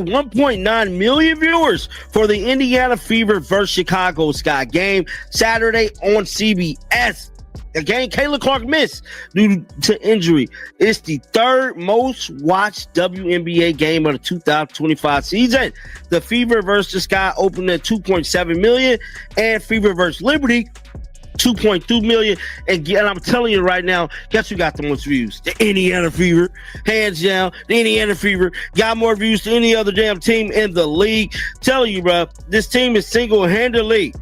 1.9 million viewers for the Indiana Fever versus Chicago Sky game Saturday on CBS. Again, Caitlin Clark missed due to injury. It's the third most watched WNBA game of the 2025 season. The Fever versus the Sky opened at 2.7 million, and Fever versus Liberty 2.2 million. And I'm telling you right now, guess who got the most views? The Indiana Fever. Hands down, the Indiana Fever got more views than any other damn team in the league. Telling you, bro, this team is single-handedly.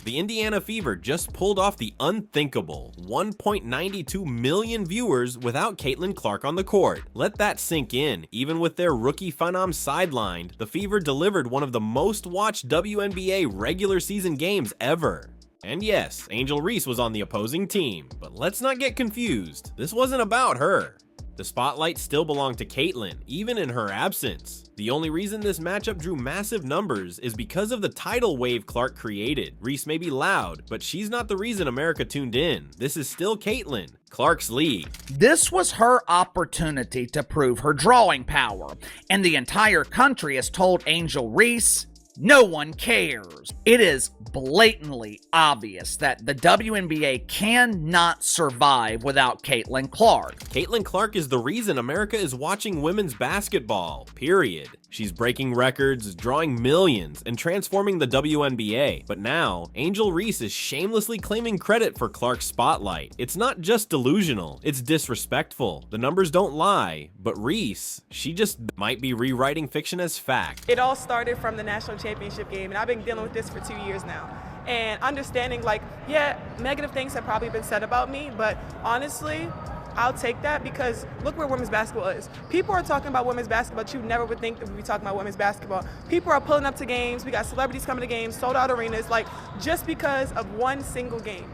The Indiana Fever just pulled off the unthinkable 1.92 million viewers without Caitlin Clark on the court. Let that sink in. Even with their rookie phenom sidelined, the Fever delivered one of the most watched WNBA regular season games ever. And yes, Angel Reese was on the opposing team, but let's not get confused. This wasn't about her. The spotlight still belonged to Caitlin, even in her absence. The only reason this matchup drew massive numbers is because of the tidal wave Clark created. Reese may be loud, but she's not the reason America tuned in. This is still Caitlin, Clark's league. This was her opportunity to prove her drawing power, and the entire country has told Angel Reese, no one cares. It is blatantly obvious that the WNBA cannot survive without Caitlin Clark. Caitlin Clark is the reason America is watching women's basketball, period. She's breaking records, drawing millions, and transforming the WNBA. But now, Angel Reese is shamelessly claiming credit for Clark's spotlight. It's not just delusional, it's disrespectful. The numbers don't lie, but Reese, she just might be rewriting fiction as fact. It all started from the national championship game, and I've been dealing with this for 2 years now. And understanding, like, yeah, negative things have probably been said about me, but honestly, I'll take that because look where women's basketball is. People are talking about women's basketball, but you never would think that we'd be talking about women's basketball. People are pulling up to games. We got celebrities coming to games, sold out arenas, like just because of one single game.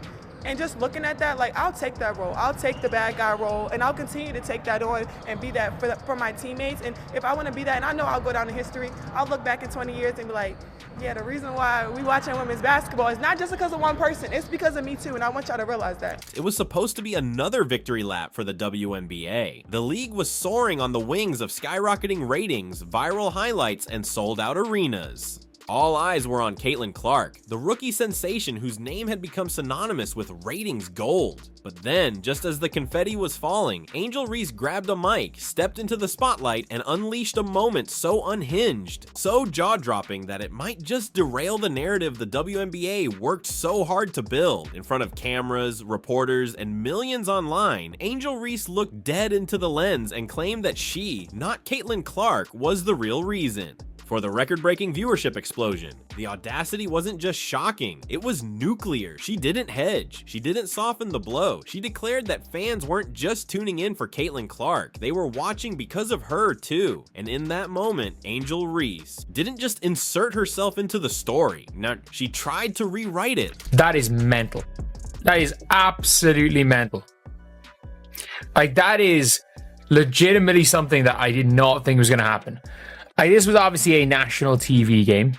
And just looking at that, like, I'll take that role. I'll take the bad guy role, and I'll continue to take that on and be that for my teammates. And if I want to be that, and I know I'll go down in history, I'll look back in 20 years and be like, yeah, the reason why we watching women's basketball is not just because of one person. It's because of me too, and I want y'all to realize that. It was supposed to be another victory lap for the WNBA. The league was soaring on the wings of skyrocketing ratings, viral highlights, and sold-out arenas. All eyes were on Caitlin Clark, the rookie sensation whose name had become synonymous with ratings gold. But then, just as the confetti was falling, Angel Reese grabbed a mic, stepped into the spotlight, and unleashed a moment so unhinged, so jaw-dropping that it might just derail the narrative the WNBA worked so hard to build. In front of cameras, reporters, and millions online, Angel Reese looked dead into the lens and claimed that she, not Caitlin Clark, was the real reason. For the record-breaking viewership explosion, the audacity wasn't just shocking, it was nuclear. She didn't hedge, she didn't soften the blow. She declared that fans weren't just tuning in for Caitlin Clark, they were watching because of her too. And in that moment, Angel Reese didn't just insert herself into the story. Now, she tried to rewrite it. That is mental. That is absolutely mental. Like, that is legitimately something that I did not think was going to happen. This was obviously a national TV game.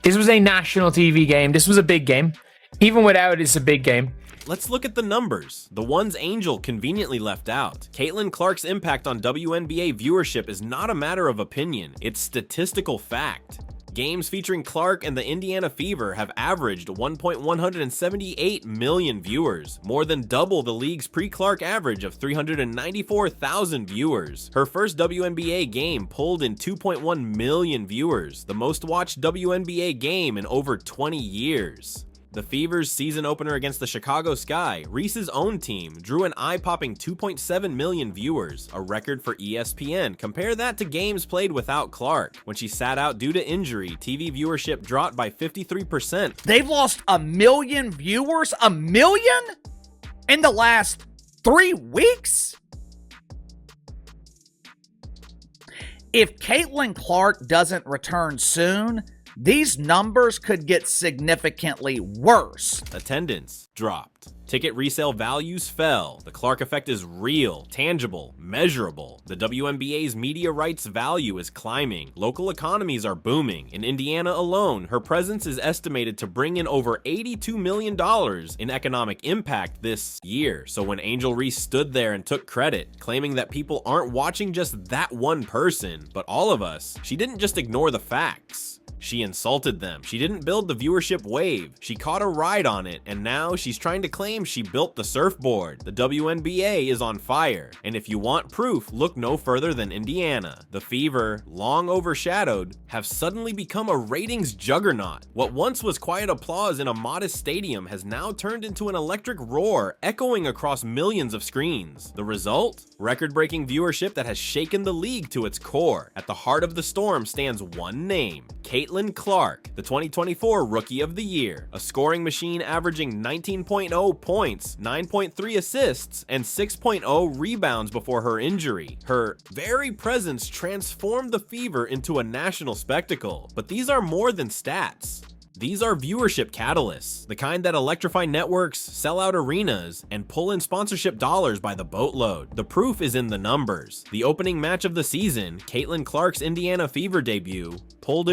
This was a big game. Even without it, it's a big game. Let's look at the numbers, the ones Angel conveniently left out. Caitlin Clark's impact on WNBA viewership is not a matter of opinion, it's statistical fact. Games featuring Clark and the Indiana Fever have averaged 1.178 million viewers, more than double the league's pre-Clark average of 394,000 viewers. Her first WNBA game pulled in 2.1 million viewers, the most watched WNBA game in over 20 years. The Fever's season opener against the Chicago Sky, Reese's own team, drew an eye-popping 2.7 million viewers, a record for ESPN. Compare that to games played without Clark. When she sat out due to injury, TV viewership dropped by 53%. They've lost 1 million viewers? 1 million? In the last 3 weeks? If Caitlin Clark doesn't return soon, these numbers could get significantly worse. Attendance dropped. Ticket resale values fell. The Clark effect is real, tangible, measurable. The WNBA's media rights value is climbing. Local economies are booming. In Indiana alone, her presence is estimated to bring in over $82 million in economic impact this year. So when Angel Reese stood there and took credit, claiming that people aren't watching just that one person, but all of us, she didn't just ignore the facts. She insulted them. She didn't build the viewership wave. She caught a ride on it, and now she's trying to claim she built the surfboard. The WNBA is on fire, and if you want proof, look no further than Indiana. The Fever, long overshadowed, have suddenly become a ratings juggernaut. What once was quiet applause in a modest stadium has now turned into an electric roar echoing across millions of screens. The result? Record-breaking viewership that has shaken the league to its core. At the heart of the storm stands one name: Caitlin Clark, the 2024 Rookie of the Year, a scoring machine averaging 19.0 points, 9.3 assists, and 6.0 rebounds before her injury. Her very presence transformed the Fever into a national spectacle. But these are more than stats. These are viewership catalysts, the kind that electrify networks, sell out arenas, and pull in sponsorship dollars by the boatload. The proof is in the numbers. The opening match of the season, Caitlin Clark's Indiana Fever debut, pulled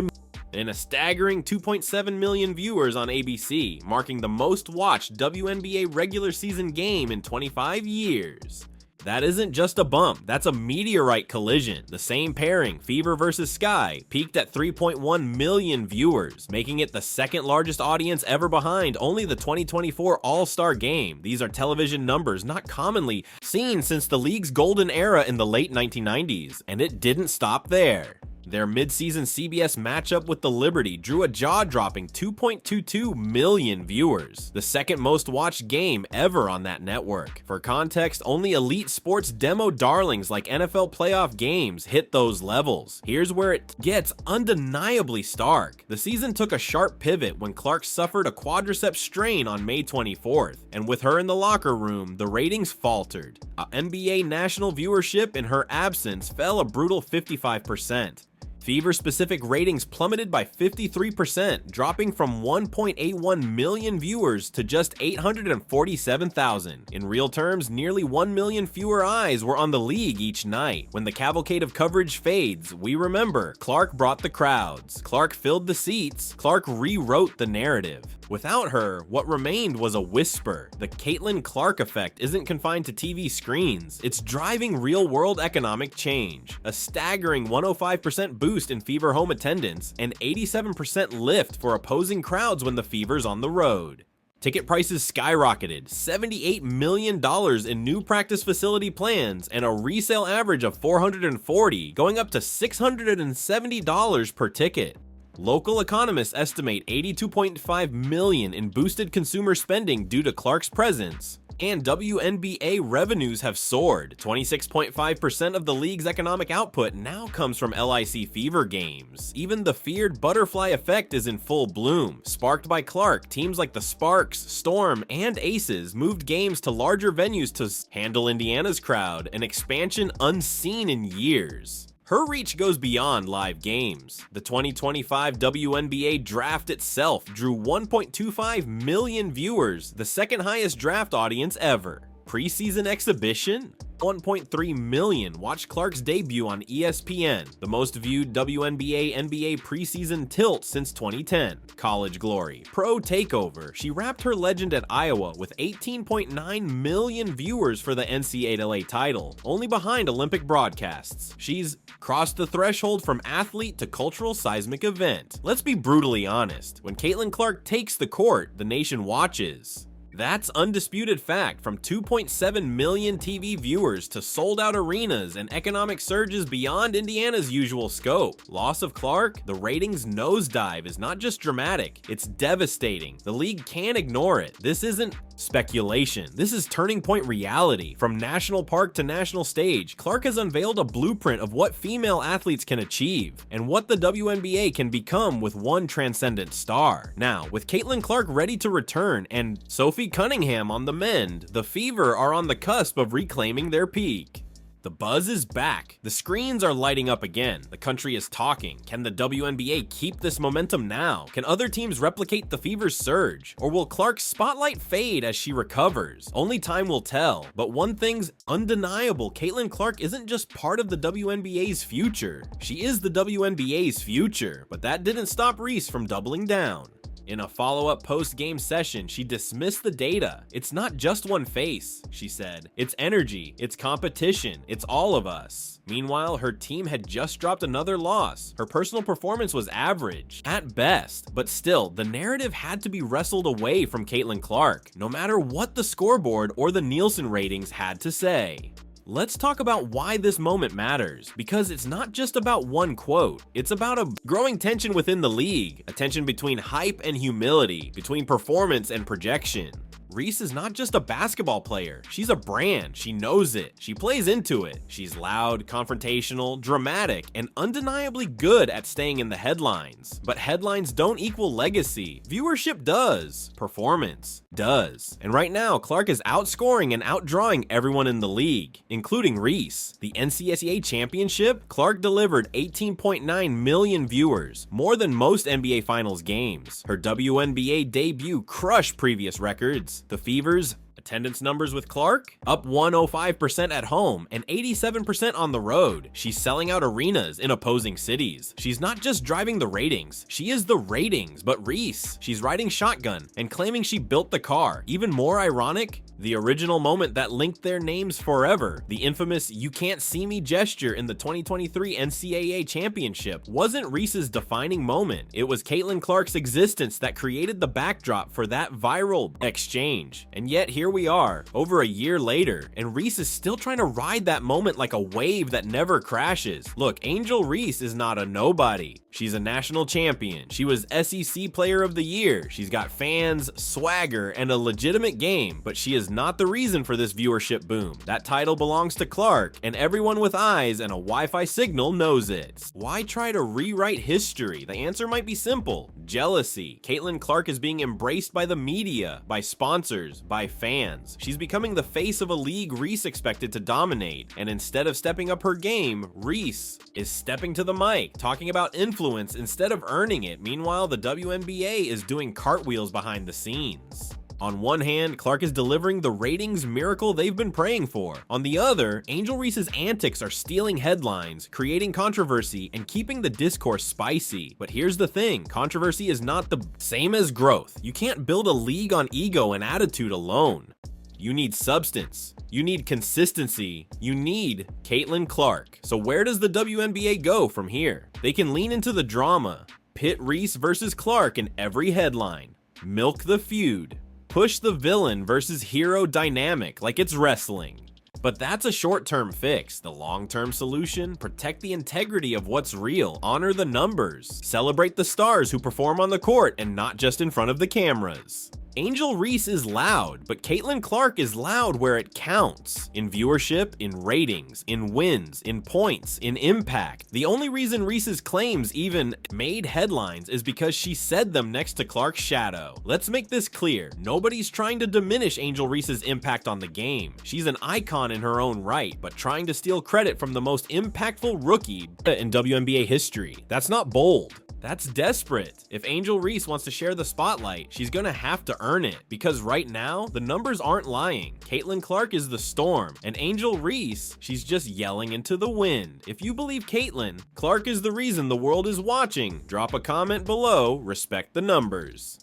in a staggering 2.7 million viewers on ABC, marking the most watched WNBA regular season game in 25 years. That isn't just a bump, that's a meteorite collision. The same pairing, Fever vs. Sky, peaked at 3.1 million viewers, making it the second largest audience ever behind only the 2024 All-Star Game. These are television numbers not commonly seen since the league's golden era in the late 1990s, and it didn't stop there. Their mid-season CBS matchup with the Liberty drew a jaw-dropping 2.22 million viewers, the second most watched game ever on that network. For context, only elite sports demo darlings like NFL playoff games hit those levels. Here's where it gets undeniably stark. The season took a sharp pivot when Clark suffered a quadriceps strain on May 24th, and with her in the locker room, the ratings faltered. NBA national viewership in her absence fell a brutal 55%. Fever-specific ratings plummeted by 53%, dropping from 1.81 million viewers to just 847,000. In real terms, nearly 1 million fewer eyes were on the league each night. When the cavalcade of coverage fades, we remember Clark brought the crowds, Clark filled the seats, Clark rewrote the narrative. Without her, what remained was a whisper. The Caitlin Clark effect isn't confined to TV screens. It's driving real-world economic change. A staggering 105% boost in Fever home attendance, and 87% lift for opposing crowds when the Fever's on the road. Ticket prices skyrocketed, $78 million in new practice facility plans, and a resale average of $440, going up to $670 per ticket. Local economists estimate $82.5 million in boosted consumer spending due to Clark's presence, and WNBA revenues have soared. 26.5% of the league's economic output now comes from LIC Fever games. Even the feared butterfly effect is in full bloom. Sparked by Clark, teams like the Sparks, Storm, and Aces moved games to larger venues to handle Indiana's crowd, an expansion unseen in years. Her reach goes beyond live games. The 2025 WNBA draft itself drew 1.25 million viewers, the second highest draft audience ever. Preseason exhibition? 1.3 million watched Clark's debut on ESPN, the most viewed WNBA NBA preseason tilt since 2010. College glory. Pro takeover. She wrapped her legend at Iowa with 18.9 million viewers for the NCAA title, only behind Olympic broadcasts. She's crossed the threshold from athlete to cultural seismic event. Let's be brutally honest. When Caitlin Clark takes the court, the nation watches. That's undisputed fact. From 2.7 million TV viewers to sold-out arenas and economic surges beyond Indiana's usual scope. Loss of Clark? The ratings nosedive is not just dramatic, it's devastating. The league can't ignore it. This isn't speculation. This is turning point reality. From national park to national stage, Clark has unveiled a blueprint of what female athletes can achieve and what the WNBA can become with one transcendent star. Now, with Caitlin Clark ready to return and Sophie Cunningham on the mend, the Fever are on the cusp of reclaiming their peak. The buzz is back. The screens are lighting up again. The country is talking. Can the WNBA keep this momentum now? Can other teams replicate the Fever's surge? Or will Clark's spotlight fade as she recovers? Only time will tell. But one thing's undeniable. Caitlin Clark isn't just part of the WNBA's future. She is the WNBA's future. But that didn't stop Reese from doubling down. In a follow-up post-game session, she dismissed the data. It's not just one face, she said. It's energy, it's competition, it's all of us. Meanwhile, her team had just dropped another loss. Her personal performance was average, at best, but still, the narrative had to be wrestled away from Caitlin Clark, no matter what the scoreboard or the Nielsen ratings had to say. Let's talk about why this moment matters, because it's not just about one quote, it's about a growing tension within the league, a tension between hype and humility, between performance and projection. Reese is not just a basketball player, she's a brand, she knows it, she plays into it. She's loud, confrontational, dramatic, and undeniably good at staying in the headlines. But headlines don't equal legacy, viewership does, performance does. And right now, Clark is outscoring and outdrawing everyone in the league, including Reese. The NCAA championship, Clark delivered 18.9 million viewers, more than most NBA Finals games. Her WNBA debut crushed previous records. The Fever's attendance numbers with Clark? Up 105% at home and 87% on the road. She's selling out arenas in opposing cities. She's not just driving the ratings, she is the ratings. But Reese, she's riding shotgun and claiming she built the car. Even more ironic, the original moment that linked their names forever, the infamous "you can't see me" gesture in the 2023 NCAA championship, wasn't Reese's defining moment. It was Caitlin Clark's existence that created the backdrop for that viral exchange. And yet here we are, over a year later, and Reese is still trying to ride that moment like a wave that never crashes. Look, Angel Reese is not a nobody. She's a national champion. She was SEC Player of the Year. She's got fans, swagger, and a legitimate game, but she is not the reason for this viewership boom. That title belongs to Clark, and everyone with eyes and a Wi-Fi signal knows it. Why try to rewrite history? The answer might be simple. Jealousy. Caitlin Clark is being embraced by the media, by sponsors, by fans. She's becoming the face of a league Reese expected to dominate, and instead of stepping up her game, Reese is stepping to the mic, talking about influence instead of earning it. Meanwhile, the WNBA is doing cartwheels behind the scenes. On one hand, Clark is delivering the ratings miracle they've been praying for. On the other, Angel Reese's antics are stealing headlines, creating controversy, and keeping the discourse spicy. But here's the thing, controversy is not the same as growth. You can't build a league on ego and attitude alone. You need substance. You need consistency. You need Caitlin Clark. So where does the WNBA go from here? They can lean into the drama, pit Reese versus Clark in every headline, milk the feud, push the villain versus hero dynamic like it's wrestling. But that's a short-term fix. The long-term solution? Protect the integrity of what's real, honor the numbers, celebrate the stars who perform on the court and not just in front of the cameras. Angel Reese is loud, but Caitlin Clark is loud where it counts. In viewership, in ratings, in wins, in points, in impact. The only reason Reese's claims even made headlines is because she said them next to Clark's shadow. Let's make this clear. Nobody's trying to diminish Angel Reese's impact on the game. She's an icon in her own right, but trying to steal credit from the most impactful rookie in WNBA history. That's not bold. That's desperate. If Angel Reese wants to share the spotlight, she's gonna have to earn it, because right now, the numbers aren't lying. Caitlin Clark is the storm, and Angel Reese, she's just yelling into the wind. If you believe Caitlin Clark is the reason the world is watching, drop a comment below, respect the numbers.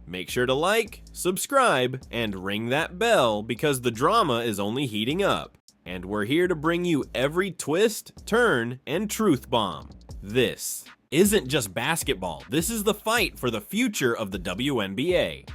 Make sure to like, subscribe, and ring that bell, because the drama is only heating up. And we're here to bring you every twist, turn, and truth bomb. This isn't just basketball. This is the fight for the future of the WNBA.